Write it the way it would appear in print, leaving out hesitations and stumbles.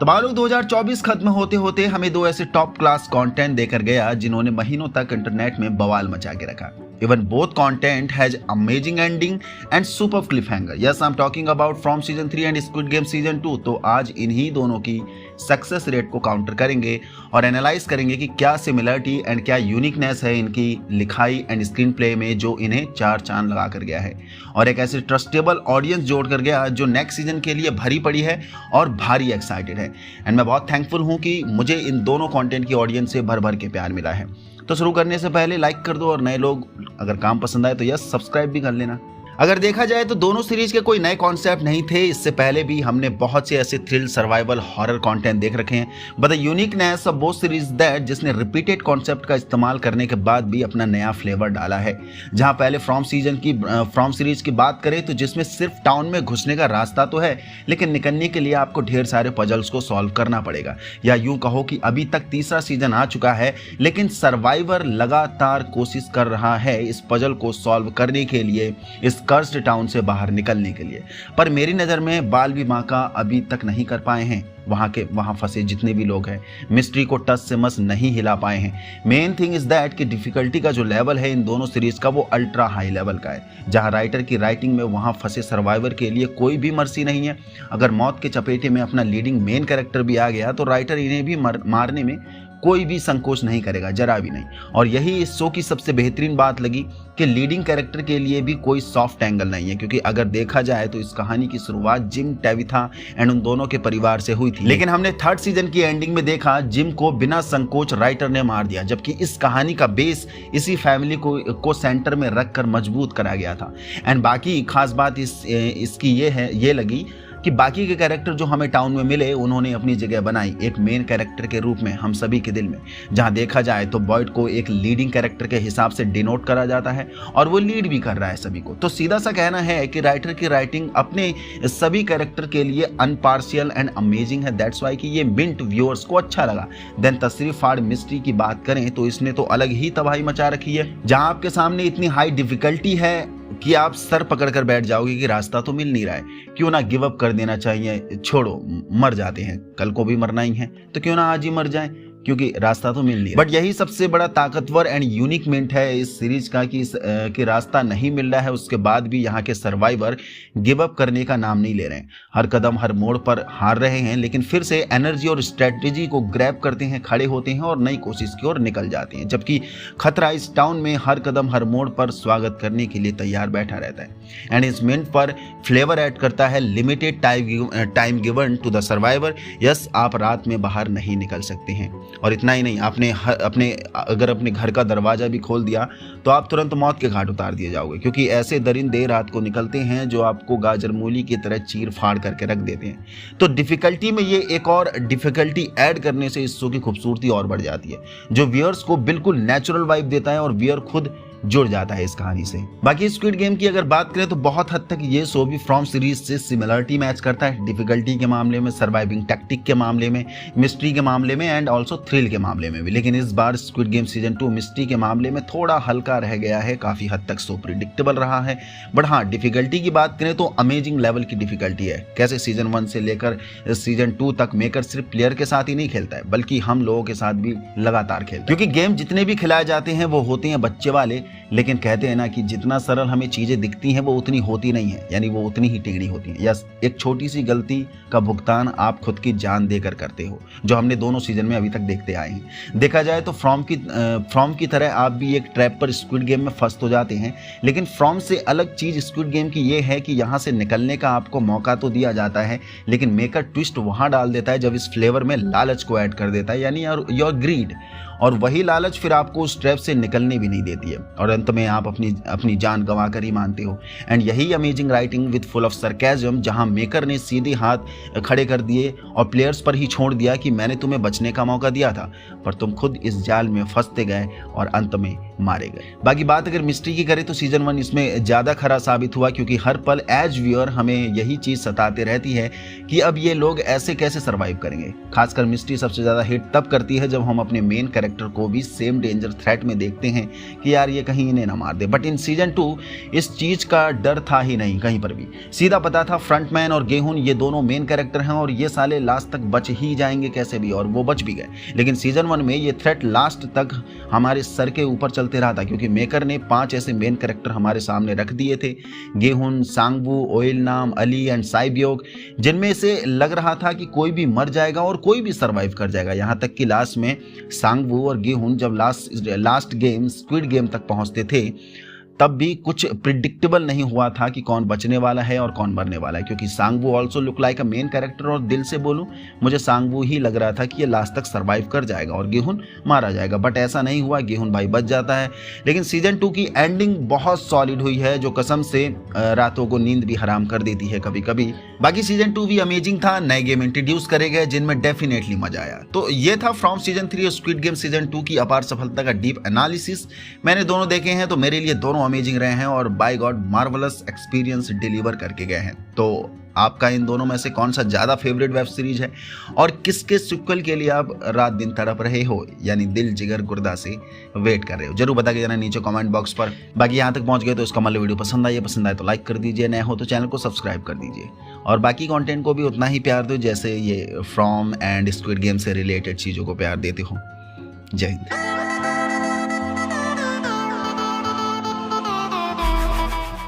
तो मालूम 2024 खत्म होते होते हमें दो ऐसे टॉप क्लास कंटेंट देकर गया जिन्होंने महीनों तक इंटरनेट में बवाल मचा के रखा। Even both content has amazing ending and superb cliffhanger. Yes, I'm talking about From Season 3 and Squid Game Season 2. तो आज इन्हीं दोनों की सक्सेस रेट को काउंटर करेंगे और एनालाइज करेंगे कि क्या सिमिलरिटी एंड क्या यूनिकनेस है इनकी लिखाई एंड स्क्रीन प्ले में जो इन्हें चार चांद लगा कर गया है और एक ऐसे ट्रस्टेबल ऑडियंस जोड़ कर गया जो नेक्स्ट सीजन के लिए भरी पड़ी है और भारी एक्साइटेड है। एंड मैं बहुत थैंकफुल हूँ कि मुझे इन दोनों कंटेंट की ऑडियंस से भर भर के प्यार मिला है। तो शुरू करने से पहले लाइक कर दो और नए लोग अगर काम पसंद आए तो यस सब्सक्राइब भी कर लेना। अगर देखा जाए तो दोनों सीरीज के कोई नए कॉन्सेप्ट नहीं थे। इससे पहले भी हमने बहुत से ऐसे थ्रिल सर्वाइवल हॉरर कंटेंट देख रखे हैं, but the uniqueness of both series that जिसने रिपीटेड कॉन्सेप्ट का इस्तेमाल करने के बाद भी अपना नया फ्लेवर डाला है। जहां पहले फ्रॉम सीरीज की बात करें तो जिसमें सिर्फ टाउन में घुसने का रास्ता तो है लेकिन निकलने के लिए आपको ढेर सारे पजल्स को सॉल्व करना पड़ेगा, या यूं कहो कि अभी तक तीसरा सीजन आ चुका है लेकिन सर्वाइवर लगातार कोशिश कर रहा है इस पजल को सॉल्व करने के लिए, इस कर्स्ड टाउन से बाहर निकलने के लिए। पर मेरी नज़र में बाल भी माका अभी तक नहीं कर पाए हैं। वहाँ फंसे जितने भी लोग हैं मिस्ट्री को टस से मस नहीं हिला पाए हैं। मेन थिंग इज दैट कि डिफिकल्टी का जो लेवल है इन दोनों सीरीज का वो अल्ट्रा हाई लेवल का है, जहाँ राइटर की राइटिंग में वहाँ फंसे सर्वाइवर के लिए कोई भी मर्सी नहीं है। अगर मौत के चपेटे में अपना लीडिंग मेन कैरेक्टर भी आ गया तो राइटर इन्हें भी मारने में कोई भी संकोच नहीं करेगा, जरा भी नहीं। और यही इस शो की सबसे बेहतरीन बात लगी कि लीडिंग कैरेक्टर के लिए भी कोई सॉफ्ट एंगल नहीं है, क्योंकि अगर देखा जाए तो इस कहानी की शुरुआत जिम, टेविथा एंड उन दोनों के परिवार से हुई थी, लेकिन हमने थर्ड सीजन की एंडिंग में देखा जिम को बिना संकोच राइटर ने मार दिया, जबकि इस कहानी का बेस इसी फैमिली को सेंटर में रखकर मजबूत करा गया था। एंड बाकी खास बात इसकी ये लगी कि बाकी के कैरेक्टर जो हमें टाउन में मिले उन्होंने अपनी जगह बनाई एक मेन कैरेक्टर के रूप में हम सभी के दिल में। जहां देखा जाए तो बॉयड को एक लीडिंग कैरेक्टर के हिसाब से डिनोट करा जाता है और वो लीड भी कर रहा है सभी को। तो सीधा सा कहना है कि राइटर की राइटिंग अपने सभी कैरेक्टर के लिए अनपार्शियल एंड अमेजिंग है। दैट्स वाई कि ये मिंट व्यूअर्स को अच्छा लगा। देन तशरीफ फाड़ मिस्ट्री की बात करें तो इसने तो अलग ही तबाही मचा रखी है, जहां आपके सामने इतनी हाई डिफिकल्टी है कि आप सर पकड़ कर बैठ जाओगे कि रास्ता तो मिल नहीं रहा है, क्यों ना गिव अप कर देना चाहिए, छोड़ो मर जाते हैं, कल को भी मरना ही है तो क्यों ना आज ही मर जाएं, क्योंकि रास्ता तो मिल नहीं। बट यही सबसे बड़ा ताकतवर एंड यूनिक मिनट है इस सीरीज का कि रास्ता नहीं मिल रहा है उसके बाद भी यहाँ के सर्वाइवर गिव अप करने का नाम नहीं ले रहे हैं। हर कदम हर मोड़ पर हार रहे हैं लेकिन फिर से एनर्जी और स्ट्रेटजी को ग्रैब करते हैं, खड़े होते हैं और नई कोशिश की ओर निकल जाते हैं, जबकि खतरा इस टाउन में हर कदम हर मोड़ पर स्वागत करने के लिए तैयार बैठा रहता है। एंड इस मिनट पर फ्लेवर ऐड करता है limited time given to the survivor. Yes, आप रात में बाहर नहीं निकल सकते हैं और इतना ही नहीं, अगर अपने घर का दरवाजा भी खोल दिया तो आप तुरंत मौत के घाट उतार दिए जाओगे, क्योंकि ऐसे दरिंदे रात को निकलते हैं जो आपको गाजर मूली की तरह चीर फाड़ करके रख देते हैं। तो डिफिकल्टी में ये एक और डिफिकल्टी ऐड करने से इस शो की खूबसूरती और बढ़ जाती है, जो व्यूअर्स को बिल्कुल नेचुरल वाइब देता है और व्यूअर खुद जुड़ जाता है इस कहानी से। बाकी स्क्विड गेम की अगर बात करें तो बहुत हद तक ये शो भी फ्रॉम सीरीज से सिमिलरिटी मैच करता है, डिफिकल्टी के मामले में, सर्वाइविंग टैक्टिक के मामले में, मिस्ट्री के मामले में एंड ऑल्सो थ्रिल के मामले में भी। लेकिन इस बार स्क्विड गेम सीजन 2 मिस्ट्री के मामले में थोड़ा हल्का रह गया है, काफी हद तक शो प्रिडिक्टेबल रहा है। बट हाँ, डिफिकल्टी की बात करें तो अमेजिंग लेवल की डिफिकल्टी है। कैसे सीजन 1 से लेकर सीजन 2 तक मेकर सिर्फ प्लेयर के साथ ही नहीं खेलता है बल्कि हम लोगों के साथ भी लगातार खेलता है, क्योंकि गेम जितने भी खिलाए जाते हैं वो होते हैं बच्चे वाले, लेकिन कहते हैं ना कि जितना सरल हमें चीजें दिखती हैं वो उतनी होती नहीं है, यानी वो उतनी ही टेढ़ी होती हैं। यस, एक छोटी सी गलती का भुगतान आप खुद की जान देकर करते हो, जो हमने दोनों सीजन में अभी तक देखते आए हैं। देखा जाए तो फ्रॉम की तरह आप भी एक ट्रैप पर स्क्विड गेम में फंस तो जाते हैं, लेकिन फ्रॉम से अलग चीज स्क्विड गेम की ये है कि यहाँ से निकलने का आपको मौका तो दिया जाता है, लेकिन मेकर ट्विस्ट वहां डाल देता है जब इस फ्लेवर में लालच को ऐड कर देता है, यानी योर ग्रीड, और वही लालच फिर आपको उस ट्रैप से निकलने भी नहीं देती है और अंत में आप अपनी जान गंवा कर ही मानते हो। एंड यही amazing writing with full of sarcasm, जहां मेकर ने सीधे हाथ खड़े कर दिए और प्लेयर्स पर ही छोड़ दिया कि मैंने तुम्हें बचने का मौका दिया था पर तुम खुद इस जाल में फंसते गए और अंत में मारे गए। बाकी बात अगर मिस्ट्री की करें तो सीजन 1 इसमें ज्यादा खरा साबित हुआ, क्योंकि हर पल एज व्यूअर हमें यही चीज सताते रहती है कि अब ये लोग ऐसे कैसे सरवाइव करेंगे। खासकर मिस्ट्री सबसे ज्यादा हिट तब करती है जब हम अपने मेन कैरेक्टर को भी सेम डेंजर थ्रेट में देखते हैं कि यार ये कहीं इन्हें ना मार दे। बट इन सीजन 2 इस चीज का डर था ही नहीं कहीं पर भी। सीधा पता था फ्रंटमैन और गेहून ये दोनों मेन कैरेक्टर हैं और ये साले लास्ट तक बच ही जाएंगे कैसे भी, और वो बच भी गए। लेकिन सीजन 1 में ये थ्रेट लास्ट तक हमारे सर के ऊपर चलते रहा था, क्योंकि मेकर ने 5 ऐसे मेन कैरेक्टर हमारे सामने रख दिए थे, गेहून, सांगवू, ओइल नाम, अली एंड साइब्योग, जिनमें से लग रहा था कि कोई भी मर जाएगा और कोई भी सरवाइव कर जाएगा। यहाँ तक कि लास्ट में सांगवू और गेहून जब लास्ट गेम स्क्विड गेम तक पहुंचते थे तब भी कुछ प्रिडिक्टेबल नहीं हुआ था कि कौन बचने वाला है और कौन मरने वाला है, क्योंकि Sangwoo also look like a main character. और दिल से बोलूं, मुझे सांगवू ही लग रहा था कि ये लास्ट तक सरवाइव कर जाएगा और गेहून मारा जाएगा, बट ऐसा नहीं हुआ। गेहून भाई बच जाता है। लेकिन सीजन 2 की एंडिंग बहुत सॉलिड हुई है, जो कसम से रातों को नींद भी हराम कर देती है कभी कभी। बाकी सीजन 2 भी अमेजिंग था, नए गेम इंट्रोड्यूस करे गए जिनमें डेफिनेटली मजा आया। तो ये था from season 3 squid game season 2 की अपार सफलता का डीप एनालिसिस। मैंने दोनों देखे हैं तो मेरे लिए दोनों अमेजिंग रहे हैं और by god marvellous experience deliver करके गए हैं। तो आपका इन दोनों में से कौन सा ज्यादा फेवरेट वेब सीरीज है और किसके सिक्वल के लिए आप रात दिन तड़प रहे हो, यानी दिल जिगर गुर्दा से वेट कर रहे हो, जरूर बता के जाना नीचे कमेंट बॉक्स पर। बाकी यहाँ तक पहुंच गए तो इसका मतलब वीडियो पसंद आए तो लाइक कर दीजिए, नए हो तो चैनल को सब्सक्राइब कर दीजिए और बाकी कंटेंट को भी उतना ही प्यार दो जैसे ये फ्रॉम एंड स्क्विड गेम से रिलेटेड चीज़ों को प्यार देते हो। जय हिंद।